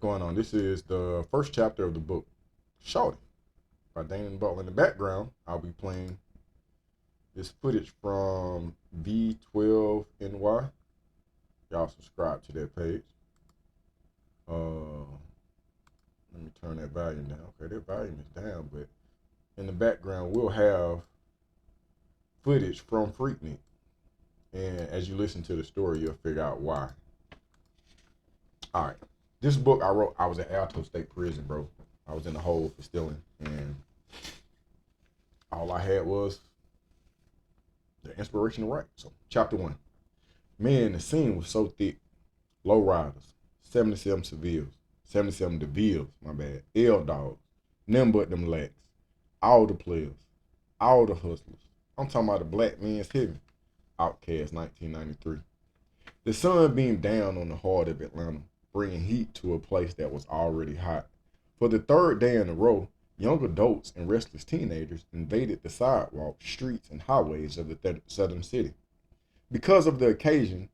going on? This is the first chapter of the book, Shawty, by Dainhen Butler. In the background, I'll be playing this footage from V12NY. Y'all subscribe to that page. Let me turn that volume down. Okay, that volume is down, but in the background, we'll have footage from Freaknik. And as you listen to the story, you'll figure out why. All right. This book I wrote, I was at Alto State Prison, bro. I was in the hole for stealing, and all I had was the inspiration to write. So, chapter 1. Man, the scene was so thick. Low riders, 77 Sevilles, 77 DeVilles, my bad, L-Dogs, none but them lacks, all the players, all the hustlers. I'm talking about the black man's heaven. Outcast, 1993. The sun beamed down on the heart of Atlanta, bringing heat to a place that was already hot. For the third day in a row, young adults and restless teenagers invaded the sidewalks, streets, and highways of the southern city. Because of the occasion,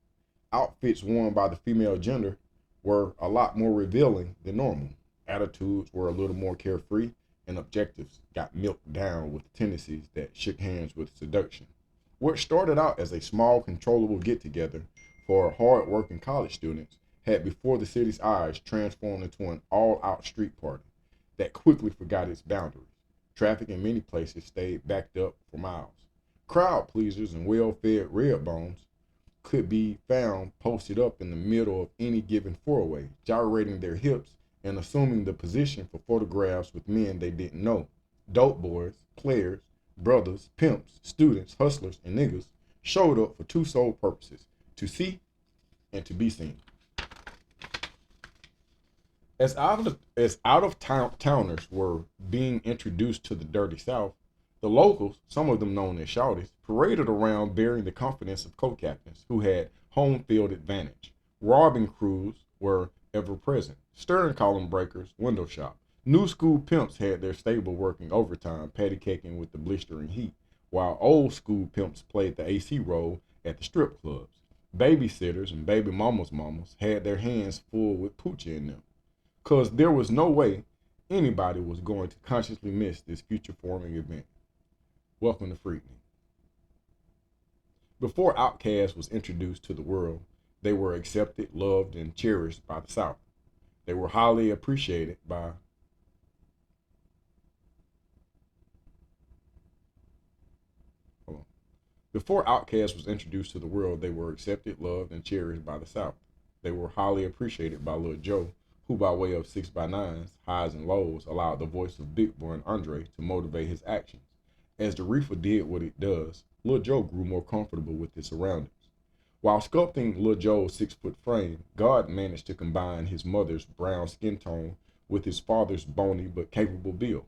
outfits worn by the female gender were a lot more revealing than normal. Attitudes were a little more carefree, and objectives got milked down with tendencies that shook hands with seduction. What started out as a small, controllable get-together for hard-working college students had before the city's eyes transformed into an all-out street party that quickly forgot its boundaries. Traffic in many places stayed backed up for miles. Crowd pleasers and well-fed red bones could be found posted up in the middle of any given four-way, gyrating their hips and assuming the position for photographs with men they didn't know. Dope boys, players, brothers, pimps, students, hustlers, and niggas showed up for two sole purposes: to see and to be seen. As out-of-towners were being introduced to the dirty South, the locals, some of them known as Shawties, paraded around bearing the confidence of co-captains who had home field advantage. Robbing crews were ever present. Stern column breakers, window shop. New school pimps had their stable working overtime, patty caking with the blistering heat, while old school pimps played the AC role at the strip clubs. Babysitters and baby mamas had their hands full with poochie in them, cause there was no way anybody was going to consciously miss this future forming event. Welcome to Freaknik. Before Outkast was introduced to the world, they were accepted, loved, and cherished by the South. They were highly appreciated by Before Outkast was introduced to the world, they were accepted, loved, and cherished by the South. They were highly appreciated by Lil Joe, who by way of 6x9s, highs and lows, allowed the voice of Big Boy and Andre to motivate his actions. As the reefer did what it does, Lil Joe grew more comfortable with his surroundings. While sculpting Lil Joe's 6-foot frame, God managed to combine his mother's brown skin tone with his father's bony but capable build.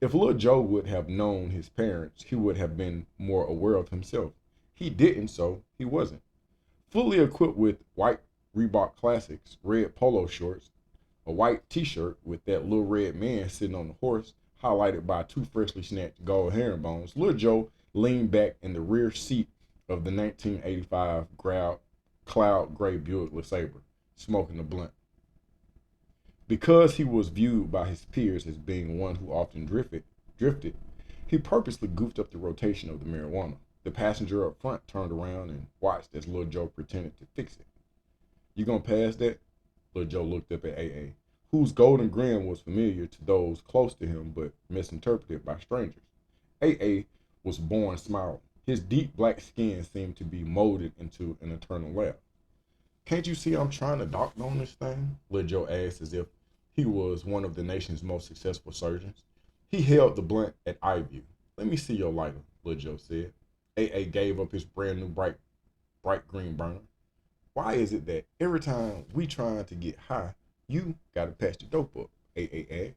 If Lil Joe would have known his parents, he would have been more aware of himself. He didn't, so he wasn't. Fully equipped with white Reebok Classics, red polo shorts, a white t-shirt with that little red man sitting on the horse, highlighted by two freshly snatched gold herringbones, Lil Joe leaned back in the rear seat of the 1985 cloud gray Buick LeSabre, smoking a blunt. Because he was viewed by his peers as being one who often drifted, he purposely goofed up the rotation of the marijuana. The passenger up front turned around and watched as Lil Joe pretended to fix it. "You gonna pass that?" Lil Joe looked up at AA, whose golden grin was familiar to those close to him but misinterpreted by strangers. AA was born smiling. His deep black skin seemed to be molded into an eternal laugh. "Can't you see I'm trying to doctor on this thing?" Lil Joe asked, as if he was one of the nation's most successful surgeons. He held the blunt at eye view. "Let me see your lighter," Lil Joe said. AA gave up his brand new bright green burner. "Why is it that every time we trying to get high, you gotta patch the dope up?" AA asked.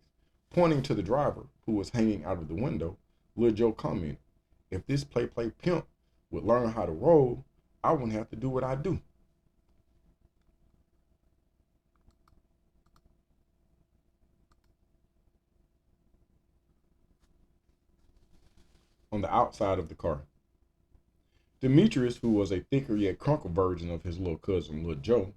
Pointing to the driver, who was hanging out of the window, Lil Joe commented, "If this play pimp would learn how to roll, I wouldn't have to do what I do." On the outside of the car, Demetrius, who was a thicker yet crunkled version of his little cousin, Lil Joe,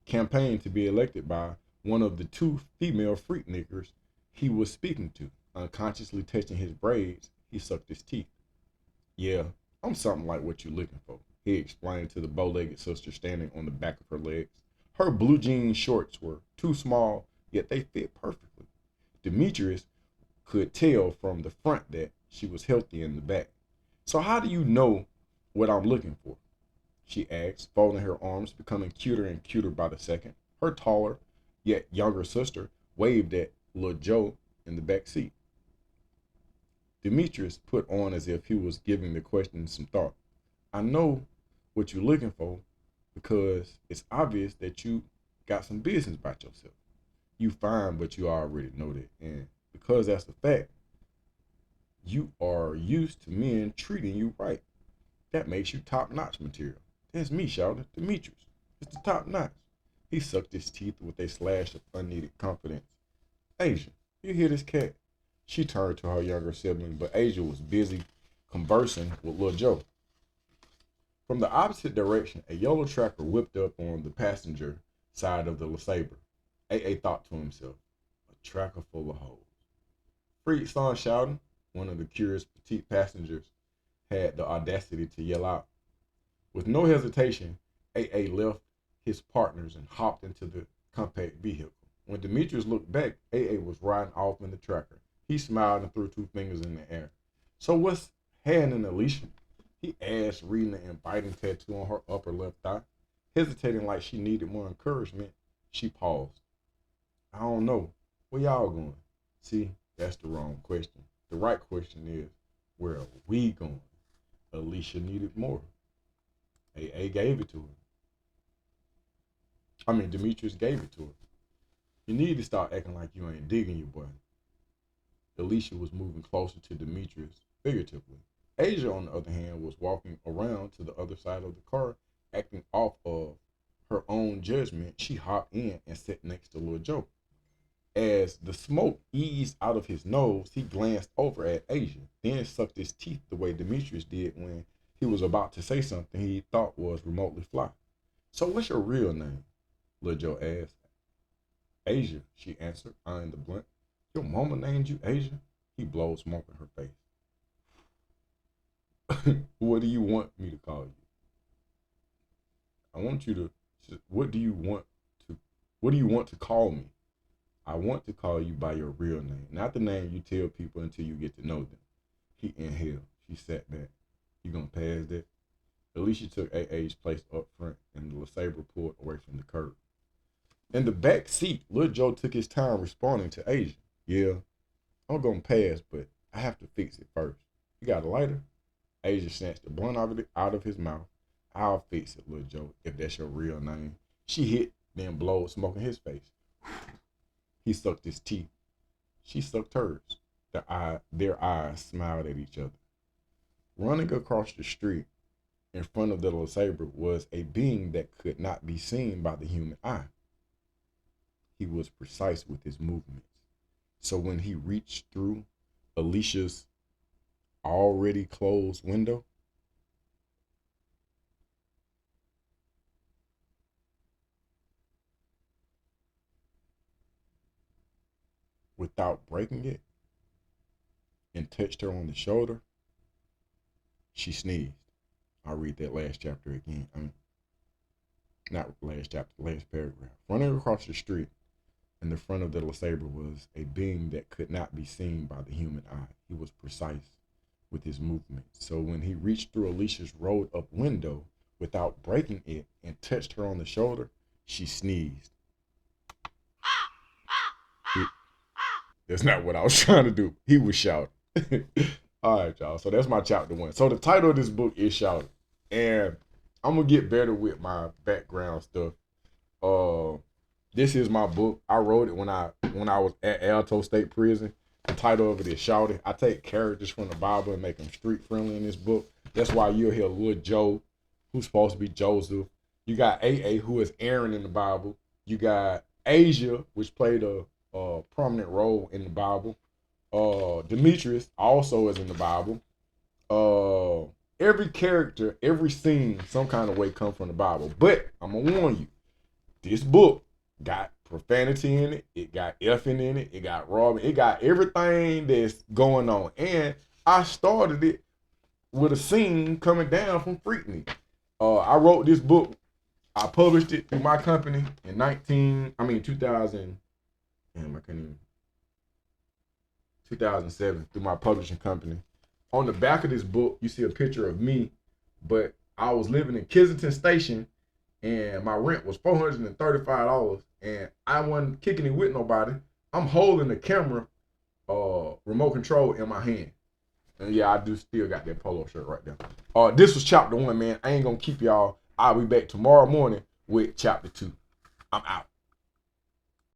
campaigned to be elected by one of the two female freaknickers he was speaking to. Unconsciously touching his braids, he sucked his teeth. Yeah, I'm something like what you're looking for, he explained to the bow-legged sister standing on the back of her legs. Her blue jean shorts were too small, yet they fit perfectly. Demetrius could tell from the front that she was healthy in the back. So how do you know what I'm looking for? She asked, folding her arms, becoming cuter and cuter by the second. Her taller, yet younger sister waved at little Joe in the back seat. Demetrius put on as if he was giving the question some thought. I know what you're looking for because it's obvious that you got some business about yourself. You fine, but you already know that. And because that's the fact, you are used to men treating you right. That makes you top-notch material. That's me, Shawty, Demetrius. It's the top-notch. He sucked his teeth with a slash of unneeded confidence. Asia, you hear this cat? She turned to her younger sibling, but Asia was busy conversing with Lil Joe. From the opposite direction, a yellow tracker whipped up on the passenger side of the LeSabre. A thought to himself, a tracker full of hoes. Freak son shouting, one of the curious petite passengers had the audacity to yell out. With no hesitation, A left his partners and hopped into the compact vehicle. When Demetrius looked back, A was riding off in the tracker. He smiled and threw two fingers in the air. So what's happening, Alicia? He asked, reading the inviting tattoo on her upper left thigh. Hesitating like she needed more encouragement, she paused. I don't know. Where y'all going? See, that's the wrong question. The right question is, where are we going? Alicia needed more. A gave it to her. Demetrius gave it to her. You need to start acting like you ain't digging your boy. Alicia was moving closer to Demetrius, figuratively. Asia, on the other hand, was walking around to the other side of the car, acting off of her own judgment. She hopped in and sat next to Lil Joe. As the smoke eased out of his nose, he glanced over at Asia, then sucked his teeth the way Demetrius did when he was about to say something he thought was remotely fly. So what's your real name? Lil Joe asked. Asia, she answered, eyeing the blunt. Your mama named you Asia? He blowed smoke in her face. What do you want me to call you? I want you to, what do you want to call me? I want to call you by your real name, not the name you tell people until you get to know them. He inhaled. She sat back. You gonna pass that? Alicia took AA's place up front and the LeSabre pulled away from the curb. In the back seat, Lil Joe took his time responding to Asia. Yeah, I'm gonna pass, but I have to fix it first. You got a lighter? Asia snatched the blunt out of his mouth. I'll fix it, Lil Joe, if that's your real name. She hit, then blowed smoke in his face. He sucked his teeth. She sucked hers. Their eyes smiled at each other. Running across the street in front of the LeSabre was a being that could not be seen by the human eye. He was precise with his movements. So when he reached through Alicia's already closed window, without breaking it, and touched her on the shoulder, she sneezed. I'll read that last chapter again. Not last chapter, last paragraph. Running across the street in the front of the LeSabre was a being that could not be seen by the human eye. He was precise with his movements. So when he reached through Alicia's rolled up window without breaking it and touched her on the shoulder, she sneezed. That's not what I was trying to do. He was shouting. All right, y'all. So that's my chapter 1. So the title of this book is Shawty. And I'm going to get better with my background stuff. This is my book. I wrote it when I was at Alto State Prison. The title of it is Shawty. I take characters from the Bible and make them street friendly in this book. That's why you'll hear Lil Joe, who's supposed to be Joseph. You got A, who is Aaron in the Bible. You got Asia, which played a prominent role in the Bible. Demetrius also is in the Bible. Every character, every scene, some kind of way come from the Bible. But I'm gonna warn you, this book got profanity in it. It got effing in it. It got robbing. It got everything that's going on. And I started it with a scene coming down from Freaknik. I wrote this book. I published it through my company in 2000. Damn, I can't even. 2007 through my publishing company. On the back of this book, you see a picture of me, but I was living in Kensington Station, and my rent was $435, and I wasn't kicking it with nobody. I'm holding the camera, remote control in my hand. And yeah, I do still got that polo shirt right there. This was chapter 1, man. I ain't gonna keep y'all. I'll be back tomorrow morning with chapter 2. I'm out.